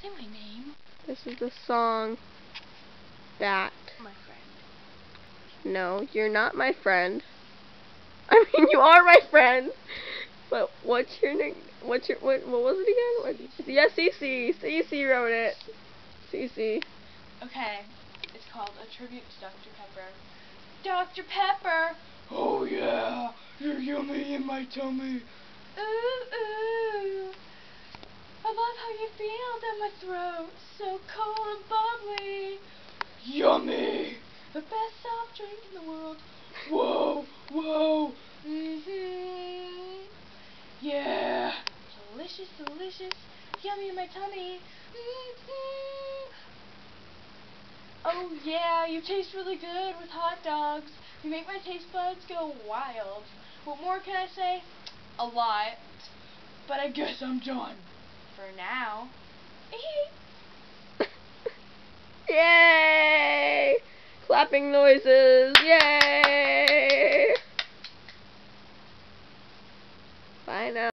say my name? This is the song that... My friend. No, you're not my friend. I mean, you are my friend. But what's your name? What was it again? Yeah, Cece. Cece wrote it. Cece. Okay, it's called A Tribute to Dr. Pepper. Dr. Pepper! Oh yeah, you're yummy in my tummy. Ooh, ooh. I love how you feel down my throat. So cold and bubbly. Yummy. The best soft drink in the world. Whoa, whoa. Yeah. Delicious, delicious. Yummy in my tummy. Oh yeah, you taste really good with hot dogs. You make my taste buds go wild. What more can I say? A lot. But I guess I'm done. For now. Yay! Clapping noises. Yay!